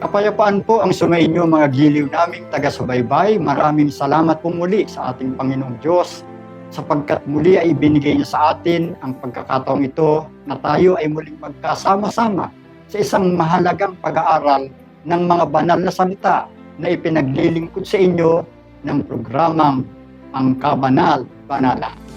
Kapayapaan po ang sumainyo mga giliw naming taga-subaybay. Maraming salamat po muli sa ating Panginoong Diyos sapagkat muli ay ibinigay niya sa atin ang pagkakataong ito na tayo ay muling magkasama-sama sa isang mahalagang pag-aaral ng mga banal na salita na ipinaglilingkod sa inyo ng programang Ang Kabanal-Banalan.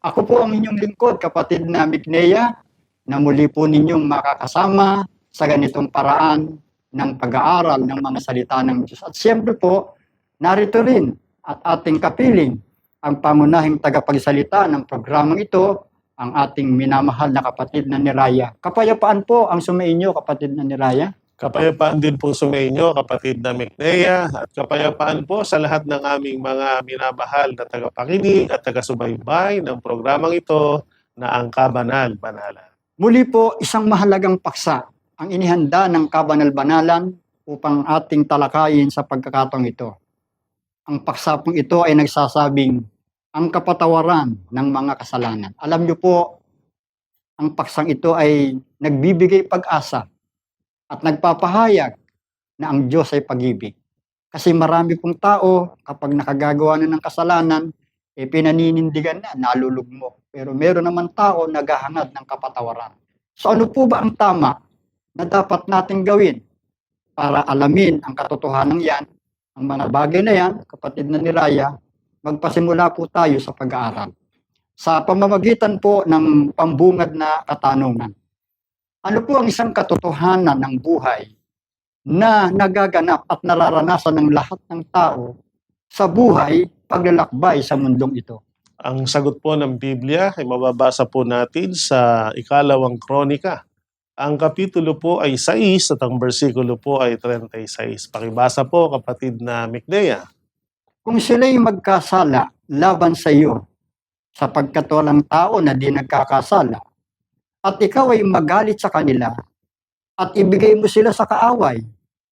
Ako po ang inyong lingkod, kapatid na Mignea, na muli po ninyong makakasama sa ganitong paraan ng pag-aaral ng mga salita ng Diyos. At siyempre po, narito rin at ating kapiling ang pangunahing tagapagsalita ng programang ito, ang ating minamahal na kapatid na Niraya. Kapayapaan po ang sumainyo, kapatid na Niraya. Kapayapaan din po sumainyo, kapatid na Mignea, at kapayapaan po sa lahat ng aming mga minamahal na tagapakinig at taga-subaybay ng programang ito na Ang Kabanal-Banalan. Muli po, isang mahalagang paksa ang inihanda ng Kabanal-Banalan upang ating talakayin sa pagkakataong ito. Ang paksa pong ito ay nagsasabing ang kapatawaran ng mga kasalanan. Alam niyo po, ang paksang ito ay nagbibigay pag-asa at nagpapahayag na ang Diyos ay pag-ibig. Kasi marami pong tao, kapag nakagagawa na ng kasalanan, pinaninindigan na, nalulugmok. Pero meron naman tao naghahangad ng kapatawaran. So ano po ba ang tama na dapat natin gawin para alamin ang katotohanan yan, ang mga bagay na yan, kapatid na Niraya, magpasimula po tayo sa pag-aaral. Sa pamamagitan po ng pambungad na katanungan. Ano po ang isang katotohanan ng buhay na nagaganap at nararanasan ng lahat ng tao sa buhay paglalakbay sa mundong ito? Ang sagot po ng Biblia ay mababasa po natin sa Ikalawang Kronika. Ang kapitulo po ay 6 at ang bersikulo po ay 36. Pakibasa po, kapatid na Mignea. Kung sila'y magkasala laban sa iyo, sapagkat walang tao na di nagkakasala, at ikaw ay magalit sa kanila, at ibigay mo sila sa kaaway,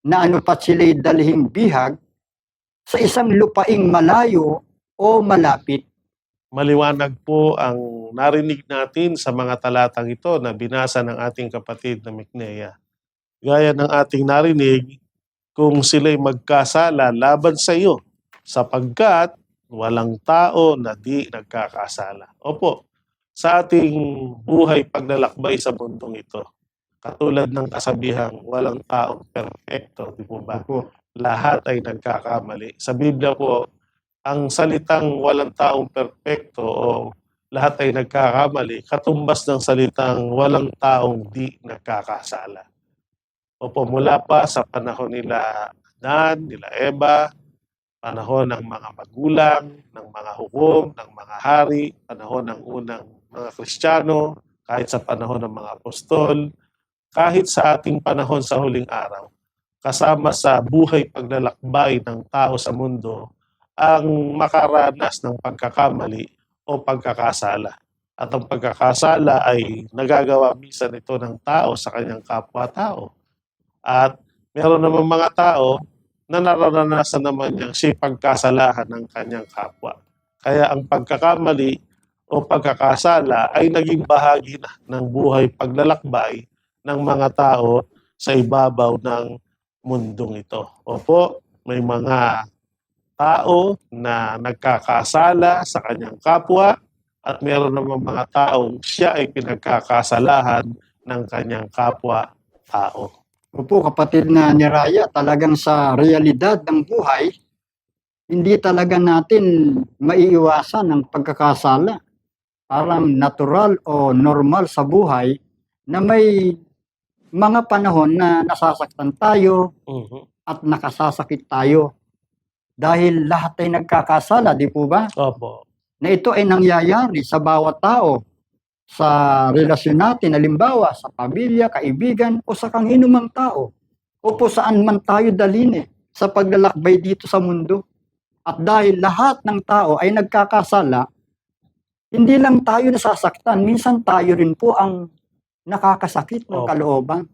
na ano pat sila'y dalhing bihag sa isang lupaing malayo o malapit. Maliwanag po ang narinig natin sa mga talatang ito na binasa ng ating kapatid na Mignea. Gaya ng ating narinig, kung sila'y magkasala laban sa iyo, sapagkat walang tao na di nagkakasala. Opo, sa ating buhay paglalakbay sa mundong ito, katulad ng kasabihang walang taong perfecto, di po ba? Lahat ay nagkakamali. Sa Biblia po, ang salitang walang taong perfecto o lahat ay nagkakamali, katumbas ng salitang walang taong di nagkakasala. Opo, mula pa sa panahon nila Adan, nila Eva, panahon ng mga magulang, ng mga hukom, ng mga hari, panahon ng unang mga Kristiyano, kahit sa panahon ng mga apostol, kahit sa ating panahon sa huling araw, kasama sa buhay paglalakbay ng tao sa mundo, ang makaranas ng pagkakamali o pagkakasala. At ang pagkakasala ay nagagawa minsan ito ng tao sa kanyang kapwa-tao. At meron naman mga tao na nararanasan naman niyang pagkasalahan ng kanyang kapwa. Kaya ang pagkakamali o pagkakasala ay naging bahagi na ng buhay paglalakbay ng mga tao sa ibabaw ng mundong ito. Opo, may mga tao na nagkakasala sa kanyang kapwa at meron namang mga taong siya ay pinagkakasalahan ng kanyang kapwa tao. Opo, kapatid na ni Raya, talagang sa realidad ng buhay, hindi talaga natin maiiwasan ang pagkakasala. Parang natural o normal sa buhay na may mga panahon na nasasaktan tayo at nakasasakit tayo. Dahil lahat ay nagkakasala, di po ba? Opo. Na ito ay nangyayari sa bawat tao, sa relasyon natin, halimbawa sa pamilya, kaibigan, o sa kanginumang tao, o po saan man tayo dalhin sa paglalakbay dito sa mundo. At dahil lahat ng tao ay nagkakasala, hindi lang tayo nasasaktan, minsan tayo rin po ang nakakasakit ng Opo. kalooban.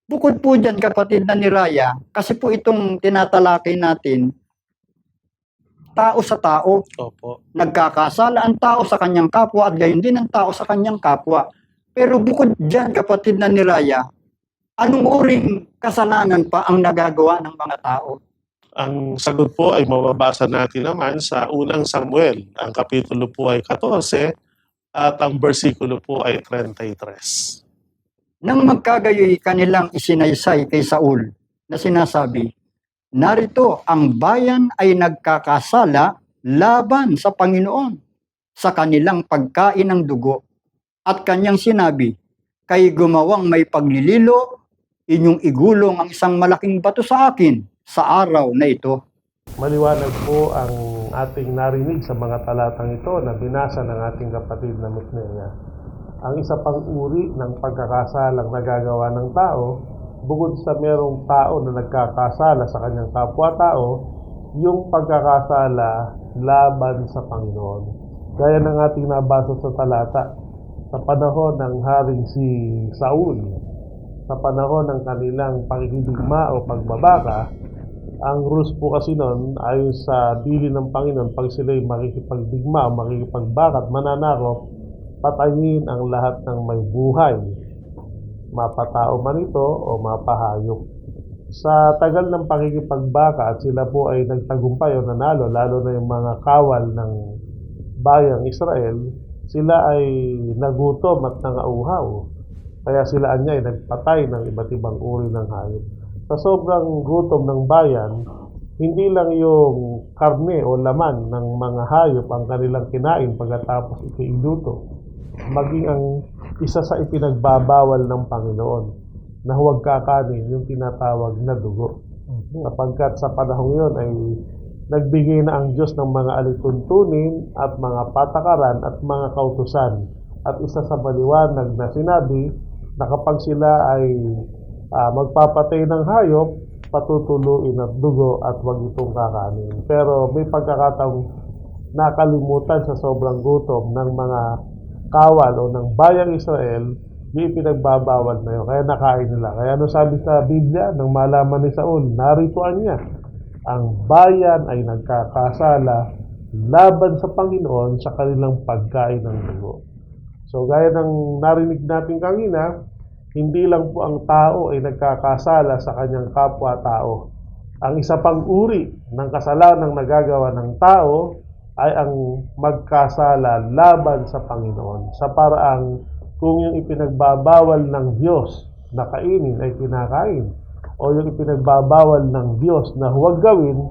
Bukod po dyan, kapatid na ni Raya, kasi po itong tinatalakay natin, tao sa tao, Opo. nagkakasala ang tao sa kanyang kapwa at gayon din ang tao sa kanyang kapwa. Pero bukod dyan, kapatid na ni Raya, anong uring kasalanan pa ang nagagawa ng mga tao? Ang sagot po ay mababasa natin naman sa unang Samuel. Ang kapitulo po ay 14 at ang bersikulo po ay 33. Nang magkagayoy kanilang isinaysay kay Saul na sinasabi, narito ang bayan ay nagkakasala laban sa Panginoon sa kanilang pagkain ng dugo. At kanyang sinabi, kay gumawang may paglililo, inyong igulong ang isang malaking bato sa akin sa araw na ito. Maliwanag po ang ating narinig sa mga talatang ito na binasa ng ating kapatid na Micnea. Ang isa pang uri ng pagkakasalang nagagawa ng tao, bukod sa merong tao na nagkakasala sa kanyang kapwa-tao, yung pagkakasala laban sa Panginoon. Gaya ng ating nabasa sa talata, sa panahon ng haring si Saul, sa panahon ng kanilang pangigigma o pagbabaka, ang rules po kasi noon, ayon sa bili ng Panginoon, pag sila'y makikipagdigma o makikipagbaka at mananakop, patayin ang lahat ng may buhay, mapatao man ito o mapahayop. Sa tagal ng pakikipagbaka at sila po ay nagtagumpay o nanalo, lalo na yung mga kawal ng bayang Israel, sila ay nagutom at nangauhaw. Kaya sila ay nagpatay ng iba't ibang uri ng hayop. Sa sobrang gutom ng bayan, hindi lang yung karne o laman ng mga hayop ang kanilang kinain pagkatapos ito iluto, maging ang isa sa ipinagbabawal ng Panginoon na huwag kakanin yung tinatawag na dugo. Sapagkat sa panahong yun ay nagbigay na ang Diyos ng mga alituntunin at mga patakaran at mga kautusan. At isa sa maliwanag na sinabi na kapag sila ay magpapatay ng hayop, patutuluin at dugo at huwag itong kakanin. Pero may pagkakataong nakalimutan sa sobrang gutom ng mga kawal o ng bayang Israel, di pinagbabawal na yun. Kaya nakain nila. Kaya ano sabi sa Biblia, nang malaman ni Saul, narituan niya, ang bayan ay nagkakasala laban sa Panginoon sa kanilang pagkain ng dugo. So gaya ng narinig natin kanina, hindi lang po ang tao ay nagkakasala sa kanyang kapwa-tao. Ang isa pang uri ng kasalanan nagagawa ng tao ay ang magkasala laban sa Panginoon. Sa paraang kung yung ipinagbabawal ng Diyos na kainin ay kinakain, o yung ipinagbabawal ng Diyos na huwag gawin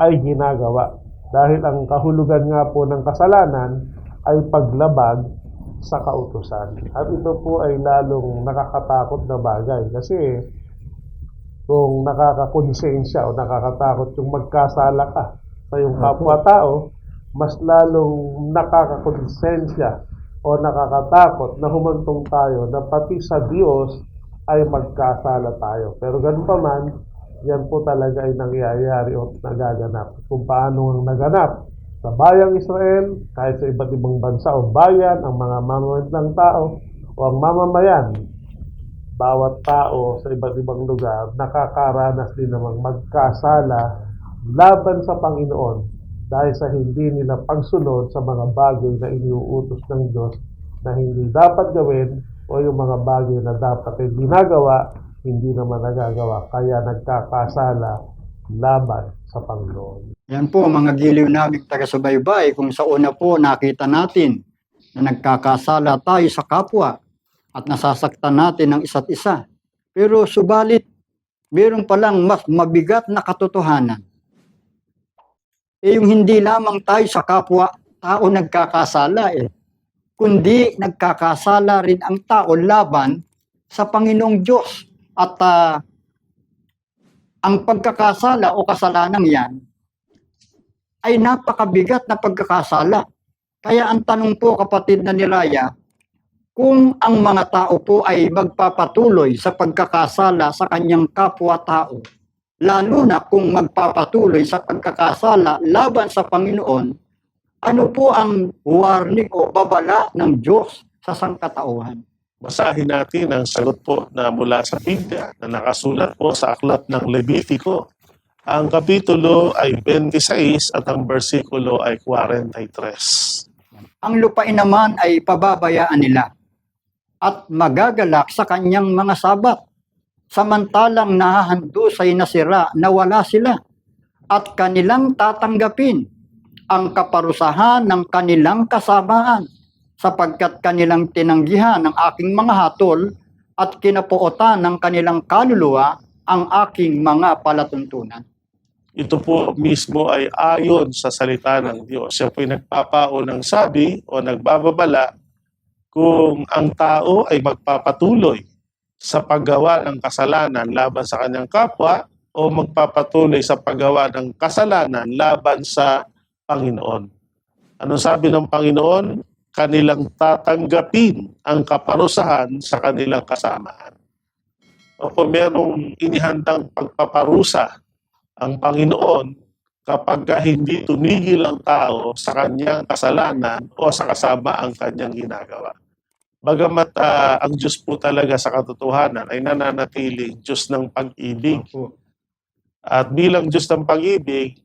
ay ginagawa. Dahil ang kahulugan nga po ng kasalanan ay paglabag sa kautusan. At ito po ay lalong nakakatakot na bagay kasi kung nakakakonsensya o nakakatakot yung magkasala ka sa iyong kapwa-tao, mas lalong nakakakonsensya o nakakatakot na humantong tayo na pati sa Diyos ay magkasala tayo. Pero ganun pa man, yan po talaga ay nangyayari o nagaganap. Kung paano ang naganap sa bayang Israel, kahit sa iba't ibang bansa o bayan, ang mga mamamayan ng tao o ang mamamayan, bawat tao sa iba't ibang lugar, nakakaranas din namang magkasala laban sa Panginoon dahil sa hindi nila pagsunod sa mga bagay na iniuutos ng Diyos na hindi dapat gawin o yung mga bagay na dapat ay ginagawa, hindi naman nagagawa. Kaya nagkakasala laban sa Panginoon. Yan po mga giliw naming taga-subaybay, kung sa una po nakita natin na nagkakasala tayo sa kapwa at nasasaktan natin ng isa't isa. Pero subalit, mayroon palang mas mabigat na katotohanan. Yung hindi lamang tayo sa kapwa tao nagkakasala kundi nagkakasala rin ang tao laban sa Panginoong Diyos. At ang pagkakasala o kasalanan yan ay napakabigat na pagkakasala. Kaya ang tanong po, kapatid na niraya, kung ang mga tao po ay magpapatuloy sa pagkakasala sa kanyang kapwa-tao, lalo na kung magpapatuloy sa pagkakasala laban sa Panginoon, ano po ang warning o babala ng Diyos sa sangkatauhan? Basahin natin ang sagot po na mula sa Biblia na nakasulat po sa aklat ng Levitico. Ang kapitulo ay 26 at ang bersikulo ay 43. Ang lupain naman ay pababayaan nila at magagalak sa kanyang mga sabat, samantalang nahahandusay na sira na wala sila, at kanilang tatanggapin ang kaparusahan ng kanilang kasamaan, sapagkat kanilang tinanggihan ng aking mga hatol at kinapuotan ng kanilang kaluluwa ang aking mga palatuntunan. Ito po mismo ay ayon sa salita ng Diyos. Siya po ay nagpapaunang sabi o nagbababala kung ang tao ay magpapatuloy sa paggawa ng kasalanan laban sa kanyang kapwa o magpapatuloy sa paggawa ng kasalanan laban sa Panginoon. Ano sabi ng Panginoon? Kanilang tatanggapin ang kaparusahan sa kanilang kasamaan. O kung merong inihandang pagpaparusa ang Panginoon kapag hindi tumigil ang tao sa kanyang kasalanan o sa kasama ang kanyang ginagawa. Bagamat ang Diyos po talaga sa katotohanan ay nananatiling Diyos ng pag-ibig. At bilang Diyos ng pag-ibig,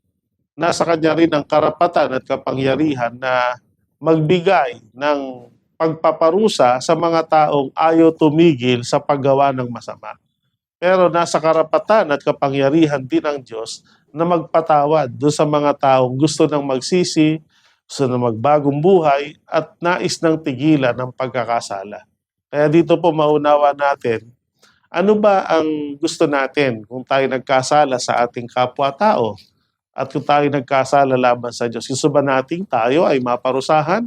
nasa Kanya rin ang karapatan at kapangyarihan na magbigay ng pagpaparusa sa mga taong ayaw tumigil sa paggawa ng masama. Pero nasa karapatan at kapangyarihan din ng Diyos na magpatawad doon sa mga taong gusto nang magsisi, gusto nang magbagong buhay, at nais nang tigilan ng pagkakasala. Kaya dito po maunawa natin, ano ba ang gusto natin kung tayo nagkasala sa ating kapwa-tao at kung tayo nagkasala laban sa Diyos? Gusto ba nating tayo ay maparusahan?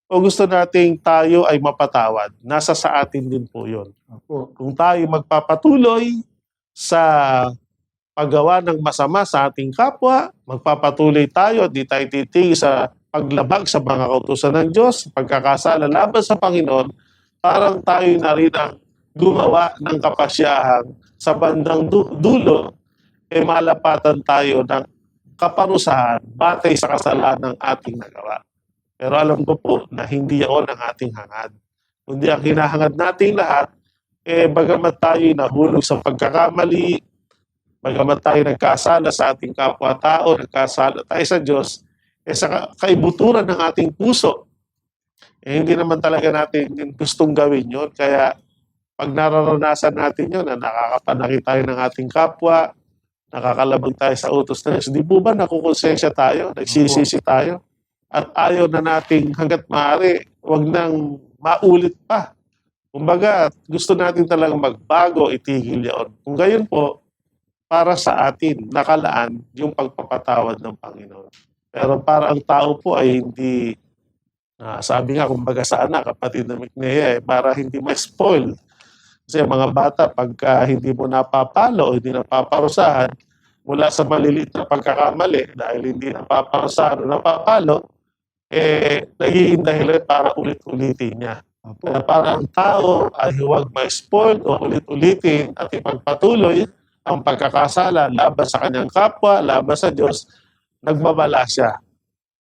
O gusto nating tayo ay mapatawad? Nasa sa atin din po yun. Kung tayo magpapatuloy sa paggawa ng masama sa ating kapwa, magpapatuloy tayo at di tayo titigil sa paglabag sa mga kautusan ng Diyos, pagkakasala laban sa Panginoon, parang tayo na rin ang gumawa ng kapasyahan sa bandang dulo, malapatan tayo ng kaparusahan batay sa kasalanan ng ating nagawa. Pero alam ko po na hindi yaon ang ating hangad. Kundi ang hinahangad nating lahat, bagamat tayo nahulog sa pagkakamali, bagamat tayo nagkasala sa ating kapwa-tao, nagkasala tayo sa Diyos, sa kaibuturan ng ating puso, hindi naman talaga natin gustong gawin yun. Kaya pag nararanasan natin yun, na nakakapanakit tayo ng ating kapwa, nakakalabag tayo sa utos na Diyos, di po ba nakukonsensya tayo, nagsisisi tayo? At ayaw na nating hanggat maaari, wag nang maulit pa. Kumbaga, gusto natin talagang magbago, itigil yun. Kung gayon po, para sa atin, nakalaan yung pagpapatawad ng Panginoon. Pero para ang tao po ay hindi, sabi nga, kumbaga sana, kapatid na Micnea, para hindi ma-spoil. Kasi mga bata, pagka hindi mo napapalo o hindi napaparusahan, mula sa maliliit na pagkakamali, dahil hindi napaparusahan o napapalo, nagiging dahilan para ulit-ulitin niya. Kaya para ang tao ay huwag ma-spoil o ulit-ulitin at ipagpatuloy ang pagkakasala laban sa kanyang kapwa, laban sa Diyos, nagbabala siya.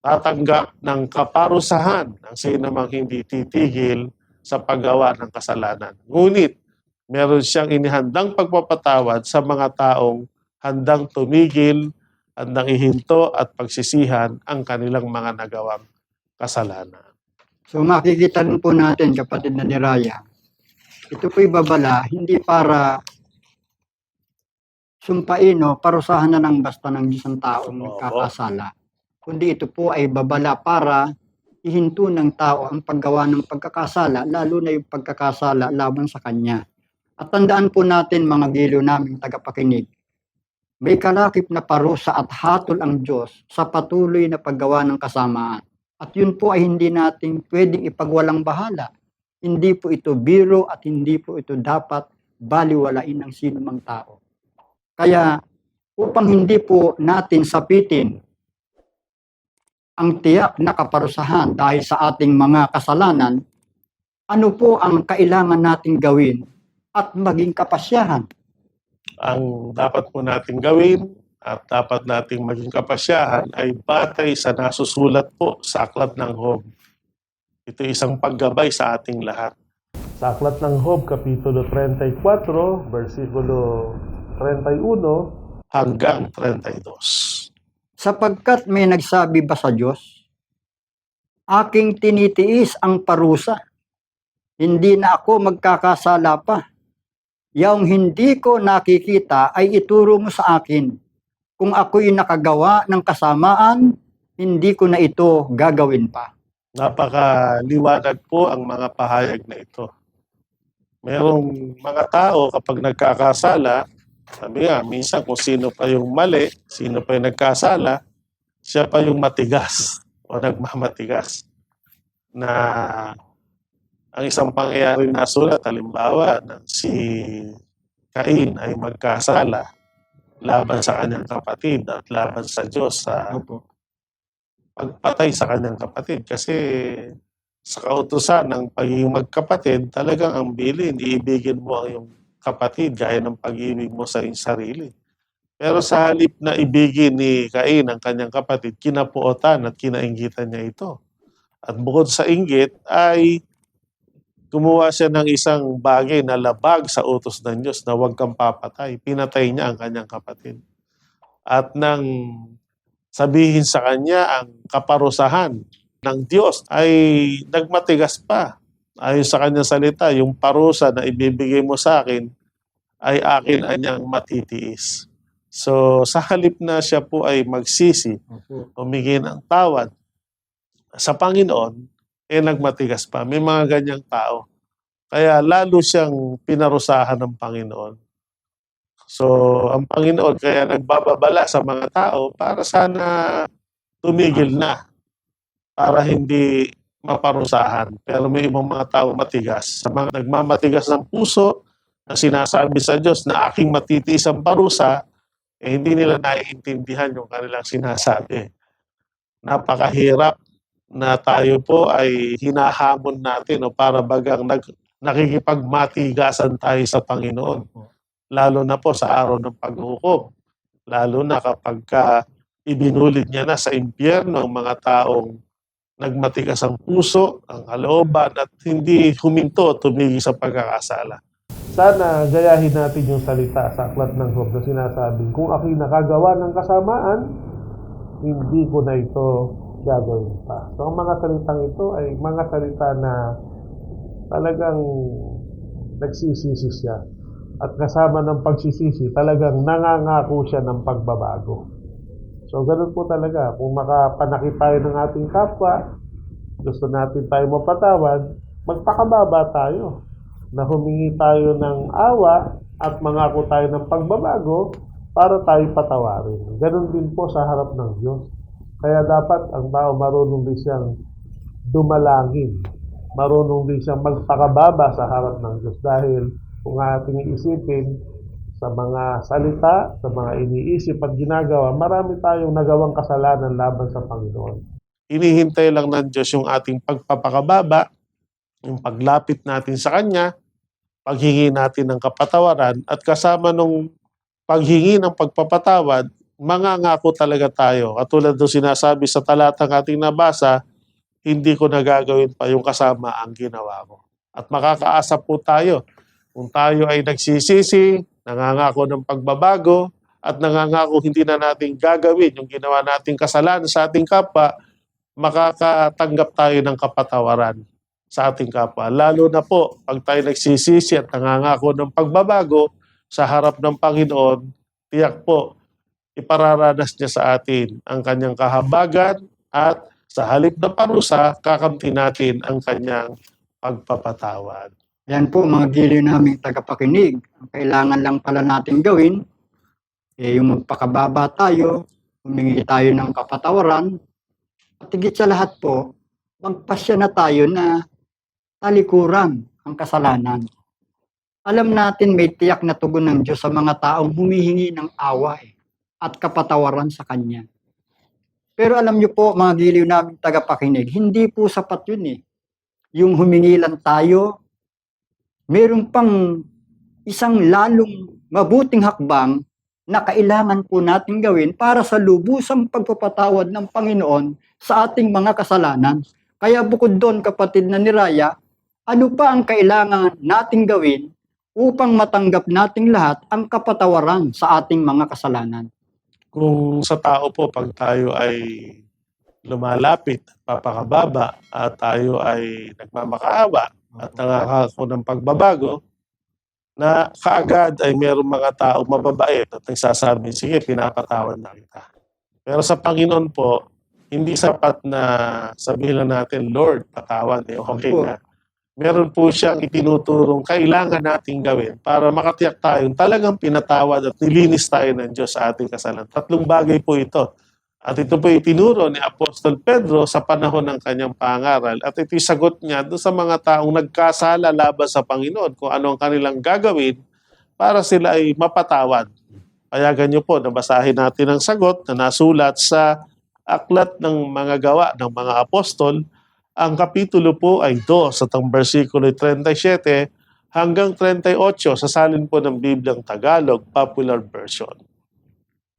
Tatanggap ng kaparusahan ng sinumang hindi titigil sa paggawa ng kasalanan. Ngunit, meron siyang inihandang pagpapatawad sa mga taong handang tumigil, handang ihinto at pagsisihan ang kanilang mga nagawang kasalanan. So makikita rin po natin, kapatid na niraya, ito po'y babala hindi para sumpain o parusahan na ng basta ng Diyos ang taong Opo. nagkakasala. Kundi ito po ay babala para ihinto ng tao ang paggawa ng pagkakasala, lalo na yung pagkakasala laban sa Kanya. At tandaan po natin mga giliw naming tagapakinig, may kalakip na parusa at hatol ang Diyos sa patuloy na paggawa ng kasamaan. At yun po ay hindi natin pwedeng ipagwalang bahala. Hindi po ito biro at hindi po ito dapat baliwalain ng sino mang tao. Kaya upang hindi po natin sapitin ang tiyak na kaparusahan dahil sa ating mga kasalanan, ano po ang kailangan nating gawin at maging kapasyahan? Ang dapat po natin gawin at dapat nating maging kapasyahan ay batay sa nasusulat po sa Aklat ng Job. Ito isang paggabay sa ating lahat. Sa Aklat ng Job, Kapitulo 34, versikulo 31 hanggang 32. Sapagkat may nagsabi ba sa Diyos, aking tinitiis ang parusa, hindi na ako magkakasala pa. Yung hindi ko nakikita ay ituro mo sa akin. Kung ako'y nakagawa ng kasamaan, hindi ko na ito gagawin pa. Napakaliwanag po ang mga pahayag na ito. Merong mga tao kapag nagkakasala, sabi nga, minsan kung sino pa yung mali, sino pa yung nagkasala, siya pa yung matigas o nagmamatigas. Na ang isang pangyayari na sulat, halimbawa, na si Cain ay magkasala laban sa kanyang kapatid at laban sa Diyos sa pagpatay sa kanyang kapatid. Kasi sa kautusan ng pagiging magkapatid, talagang ang bilin, iibigin mo ang iyong kapatid gaya ng pag-ibig mo sa iyong sarili. Pero sa halip na ibigin ni Cain ang kanyang kapatid, kinapuotan at kinainggitan niya ito. At bukod sa inggit ay gumawa siya ng isang bagay na labag sa utos ng Diyos na huwag kang papatay. Pinatay niya ang kanyang kapatid. At nang sabihin sa kanya ang kaparusahan ng Diyos ay nagmatigas pa. Ayon sa kanyang salita, yung parusa na ibibigay mo sa akin ay akin anyang matitiis. So sa halip na siya po ay magsisi, humingi ng tawad sa Panginoon, nagmatigas pa. May mga ganyang tao. Kaya lalo siyang pinarusahan ng Panginoon. So ang Panginoon kaya nagbababala sa mga tao para sana tumigil na, para hindi maparusahan. Pero may ibang mga tao matigas. Sa mga nagmamatigas ng puso, na sinasabi sa Diyos na aking matitiis ang parusa, hindi nila naiintindihan yung kanilang sinasabi. Napakahirap na tayo po ay hinahamon natin o para bagang nakikipagmatigasan tayo sa Panginoon. Lalo na po sa araw ng paghukom. Lalo na kapag ibinulit niya na sa impyerno ang mga taong nagmatigas ang puso, ang kalooban at hindi huminto o tumigil sa pagkakasala. Sana gayahin natin yung salita sa Aklat ng Job na sinasabing, kung ako'y nakagawa ng kasamaan, hindi ko na ito gagawin pa. So ang mga salitang ito ay mga salita na talagang nagsisisi siya. At kasama ng pagsisisi, talagang nangangako siya ng pagbabago. So ganun po talaga, kung makapanakit tayo ng ating kapwa, gusto natin tayo mapatawad, magpakababa tayo. Na humingi tayo ng awa at mangako tayo ng pagbabago para tayo patawarin. Ganun din po sa harap ng Diyos. Kaya dapat ang tao marunong din siyang dumalangin. Marunong din siyang magpakababa sa harap ng Diyos. Dahil kung ating iisipin sa mga salita, sa mga iniisip at ginagawa, marami tayong nagawang kasalanan laban sa Panginoon. Hinihintay lang ng Diyos yung ating pagpapakababa, yung paglapit natin sa Kanya, paghingi natin ng kapatawaran, at kasama nung paghingi ng pagpapatawad, mangangako talaga tayo. Katulad ng sinasabi sa talatang ating nabasa, hindi ko nagagawin pa yung kasama ang ginawa ko. At makakaasa po tayo. Kung tayo ay nagsisisi, nangangako ng pagbabago, at nangangako hindi na natin gagawin yung ginawa nating kasalanan sa ating kapwa, makakatanggap tayo ng kapatawaran sa ating kapwa. Lalo na po, pag tayo nagsisisi at nangangako ng pagbabago sa harap ng Panginoon, tiyak po, ipararanas niya sa atin ang kanyang kahabagan at sa halip na parusa, kakamti natin ang kanyang pagpapatawad. Yan po mga giliw naming tagapakinig. Ang kailangan lang pala natin gawin, yung magpakababa tayo, humingi tayo ng kapatawaran, at higit sa lahat po, magpasya na tayo na talikuran ang kasalanan. Alam natin may tiyak na tugon ng Diyos sa mga taong humihingi ng awa at kapatawaran sa Kanya. Pero alam niyo po, mga giliw namin tagapakinig, hindi po sapat yun eh. Yung humingi lang tayo, meron pang isang lalong mabuting hakbang na kailangan po natin gawin para sa lubusang pagpapatawad ng Panginoon sa ating mga kasalanan. Kaya bukod doon, kapatid na ni Raya, ano pa ang kailangan nating gawin upang matanggap nating lahat ang kapatawaran sa ating mga kasalanan? Kung sa tao po, pag tayo ay lumalapit, papakababa, at tayo ay nagmamakaawa at nangangako ng pagbabago, na kaagad ay mayroong mga tao mababait at nagsasabi, sige, pinapatawad na kita. Pero sa Panginoon po, hindi sapat na sabihin lang natin, Lord, patawad, okay na. Meron po siyang itinuturong kailangan nating gawin para makatiyak tayong talagang pinatawad at nilinis tayo ng Diyos sa ating kasalanan. 3 bagay po ito. At ito po itinuro ni Apostol Pedro sa panahon ng kanyang pangaral. At ito'y sagot niya doon sa mga taong nagkasala laban sa Panginoon kung ano ang kanilang gagawin para sila ay mapatawad. Payagan niyo po, nabasahin natin ang sagot na nasulat sa Aklat ng Mga Gawa ng Mga Apostol. Ang kapitulo po ay 2 sa versikulo 37 hanggang 38 sa salin po ng Bibliang Tagalog, Popular Version.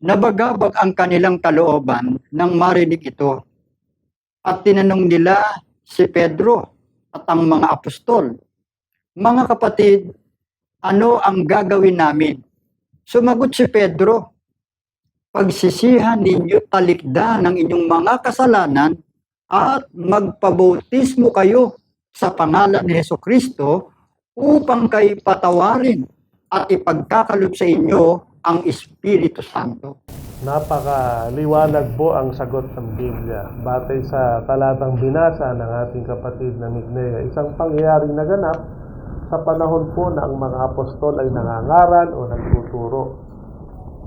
Nabagabag ang kanilang kalooban nang marinig ito. At tinanong nila si Pedro at ang mga apostol, "Mga kapatid, ano ang gagawin namin?" Sumagot si Pedro, "Pagsisihan ninyo talikdan ng inyong mga kasalanan at magpabautismo kayo sa pangalan ni Hesukristo upang kayo patawarin at ipagkakalob sa inyo ang Espiritu Santo." Napakaliwanag po ang sagot ng Biblia. Batay sa talatang binasa ng ating kapatid na Mignea, isang pangyayaring naganap sa panahon po na ang mga apostol ay nangangaral o nagtuturo.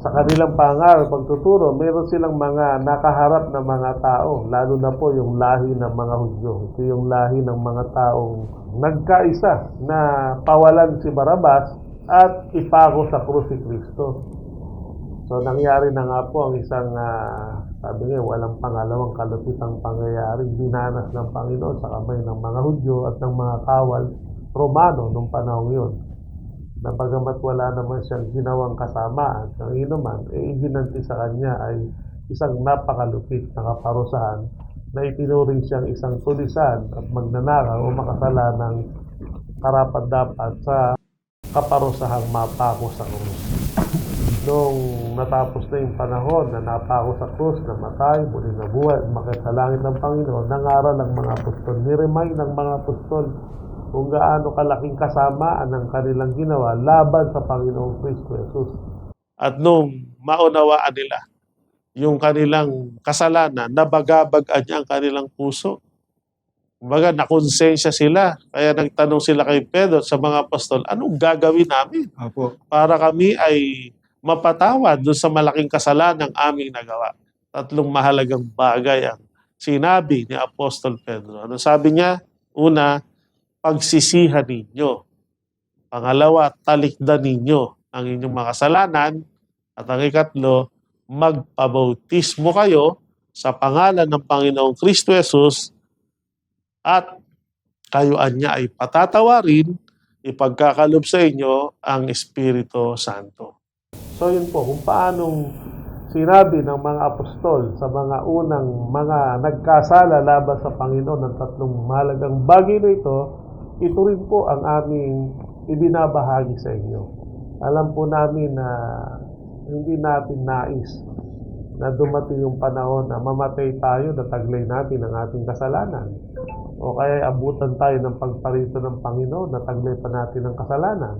Sa kanilang pangaral, pagtuturo, meron silang mga nakaharap na mga tao, lalo na po yung lahi ng mga Hudyo. Ito yung lahi ng mga taong nagkaisa na pawalan si Barabas at ipako sa krus si Kristo. So nangyari na nga po ang isang, sabi nga, walang pangalawang kalupitang pangyayari, dinanas ng Panginoon sa kamay ng mga Hudyo at ng mga kawal Romano nung panahon yun. Na bagamat wala naman siyang ginawang kasamaan ng inuman, iginanti sa kanya ay isang napakalupit na kaparusahan na itinuring siyang isang tulisan at magnanakaw o makasala ng karapat-dapat sa kaparusahang mapako sa krus. Nung natapos na yung panahon na napako sa krus, namatay, muli nabuhay, umakyat sa langit ng Panginoon, nangaral ng mga apostol, niremind ng mga apostol kung gaano kalaking kasamaan ang kanilang ginawa laban sa Panginoong Kristo Jesus. At nung maunawaan nila yung kanilang kasalanan, nabagabag-an niya ang kanilang puso. Kumbaga, nakonsensya sila. Kaya nagtanong sila kay Pedro sa mga apostol, anong gagawin namin Opo. para kami ay mapatawad doon sa malaking kasalanan ng aming nagawa? 3 mahalagang bagay ang sinabi ni Apostol Pedro. Ano sabi niya? Una, pagsisihan ninyo. Pangalawa, talikdan ninyo ang inyong mga kasalanan. At ang ikatlo, magpabautismo kayo sa pangalan ng Panginoong Kristo Jesus at kayo anya ay patatawarin, ipagkakalob sa inyo ang Espiritu Santo. So yun po, kung paanong sinabi ng mga apostol sa mga unang mga nagkasala laban sa Panginoon ng 3 mahalagang bagay na ito rin po ang aming ibinabahagi sa inyo. Alam po namin na hindi natin nais na dumating yung panahon na mamatay tayo, nataglay natin ang ating kasalanan. O kaya abutan tayo ng pagparito ng Panginoon, nataglay pa natin ang kasalanan.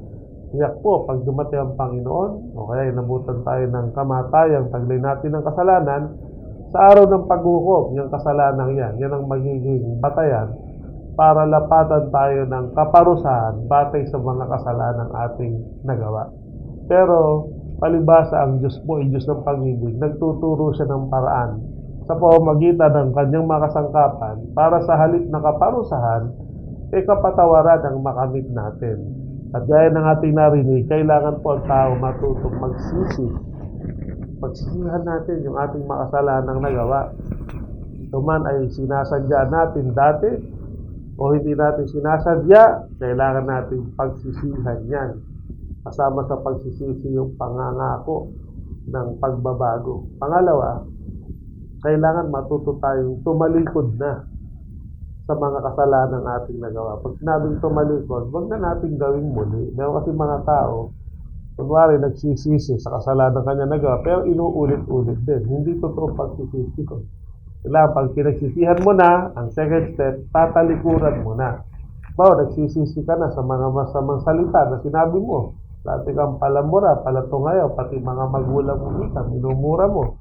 Tiyak po, pag dumating ang Panginoon, o kaya inabutan tayo ng kamatayan, taglay natin ng kasalanan, sa araw ng paghukom, yung kasalanan yan ang magiging batayan para lapatan tayo ng kaparusahan batay sa mga kasalanan ating nagawa. Pero, palibasa ang Diyos po, ang Diyos ng pag-ibig, nagtuturo siya ng paraan sa pamamagitan ng kanyang mga kasangkapan para sa halip na kaparusahan, kapatawaran ang makamit natin. At gaya ng ating narinig, kailangan po ang tao matutong magsisi. Pagsisihan natin yung ating mga kasalanang nagawa. Ito man ay sinasadya natin dati o hindi natin sinasadya, kailangan natin pagsisihan yan. Kasama sa pagsisisi yung pangangako ng pagbabago. Pangalawa, kailangan matuto tayong tumalikod na sa mga kasalanan ating nagawa. Pag sinabing tumalikod, huwag na natin gawing muli. Meron kasi mga tao, kunwari nagsisisi sa kasalanan kanya nagawa, pero inuulit-ulit din. Hindi totoo pagsisisi ko. Kailangan pag pinagsisihan mo na, ang second step, tatalikuran mo na. Nagsisisi ka na sa mga masamang salita na sinabi mo. Dati kang palamura, palatungayaw, pati mga magulang mo isa, minumura mo.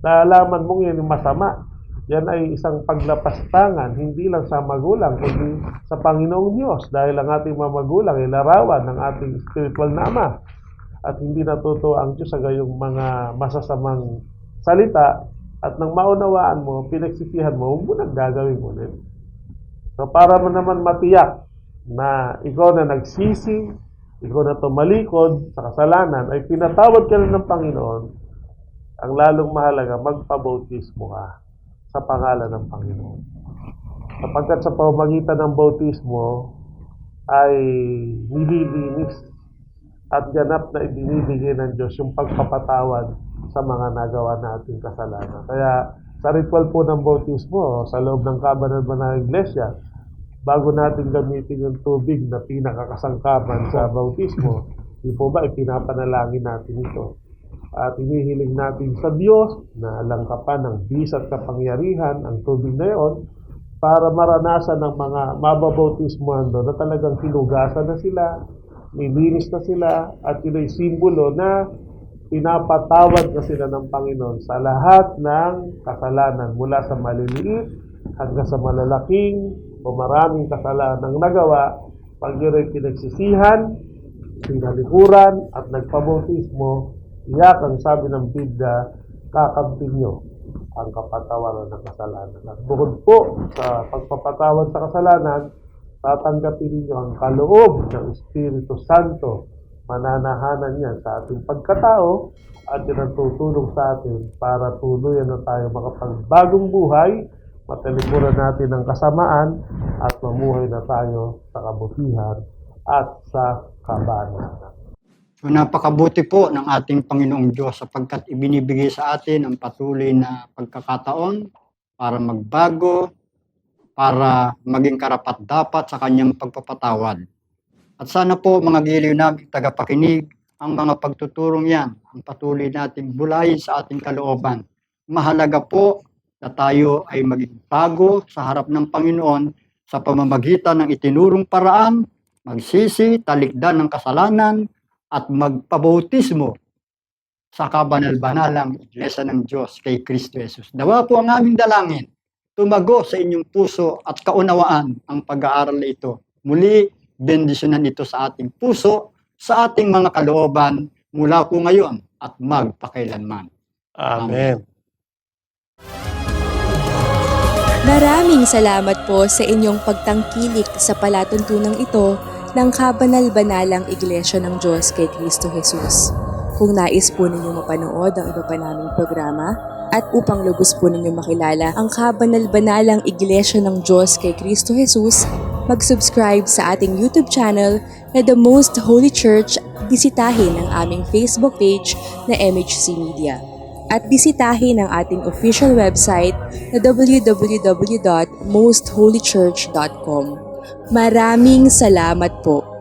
Naalaman mong yan yung masama. Yan ay isang paglapastangan, hindi lang sa magulang, kundi sa Panginoong Diyos. Dahil ang ating mga magulang ay larawan ng ating spiritual na Ama. At hindi natuto ang Diyos sa gayong mga masasamang salita. At nang maunawaan mo, pinagsisihan mo, huwag mo nang gagawin ulit. So para mo naman matiyak na ikaw na nagsisi, ikaw na tumalikod sa kasalanan, ay pinatawad ka na ng Panginoon, ang lalong mahalaga, magpabautismo ka sa pangalan ng Panginoon. Sapagkat sa pamamagitan ng bautismo ay nililinis at ganap na ibinibigay ng Diyos yung pagpapatawad sa mga nagawa nating kasalanan. Kaya sa ritual po ng bautismo, sa loob ng kabanal na iglesia, bago natin gamitin yung tubig na pinakakasangkapan sa bautismo, di po ba ipinapanalangin natin ito? At inihiling natin sa Diyos na langkapan ng bis at kapangyarihan ang tubig na yon para maranasan ng mga mababautismohan doon na talagang hinugasan na sila, nilinis na sila, at yun ay simbolo na pinapatawad na sila ng Panginoon sa lahat ng kasalanan mula sa maliliit hanggang sa malalaking o maraming kasalanan nagawa. Pag yun ay pinagsisihan, pinalikuran at nagpabautismo, iyak ang sabi ng Biblia, kakamtin nyo ang kapatawaran ng kasalanan. At bukod po sa pagpapatawad sa kasalanan, tatanggapin ninyo ang kaloob ng Espiritu Santo. Mananahanan yan sa ating pagkatao at yan ang tutulong sa atin para tuluyan na tayo makapagbagong buhay, matalikuran natin ang kasamaan at mamuhay na tayo sa kabutihan at sa kabanalan. So napakabuti po ng ating Panginoong Diyos sapagkat ibinibigay sa atin ang patuloy na pagkakataon para magbago, para maging karapat-dapat sa kanyang pagpapatawad. At sana po mga giliw naming tagapakinig, ang mga pagtuturong yan, ang patuloy nating bulayin sa ating kalooban. Mahalaga po na tayo ay maging bago sa harap ng Panginoon sa pamamagitan ng itinurong paraan, magsisi, talikdan ng kasalanan, at magpabautismo sa kabanal-banalang Iglesia ng Diyos kay Kristo Jesus. Dawa po ang aming dalangin. Tumago sa inyong puso at kaunawaan ang pag-aaral na ito. Muli, bendisyonan ito sa ating puso, sa ating mga kalooban, mula po ngayon at magpakailanman. Amen. Maraming salamat po sa inyong pagtangkilik sa palatuntunang ito ng Kabanal-Banalang Iglesia ng Diyos kay Kristo Jesus. Kung nais po ninyo mapanood ang iba pa naming programa at upang lubos po ninyo makilala ang Kabanal-Banalang Iglesia ng Diyos kay Kristo Jesus, mag-subscribe sa ating YouTube channel na The Most Holy Church, bisitahin ang aming Facebook page na MHC Media. At bisitahin ang ating official website na www.mostholychurch.com. Maraming salamat po.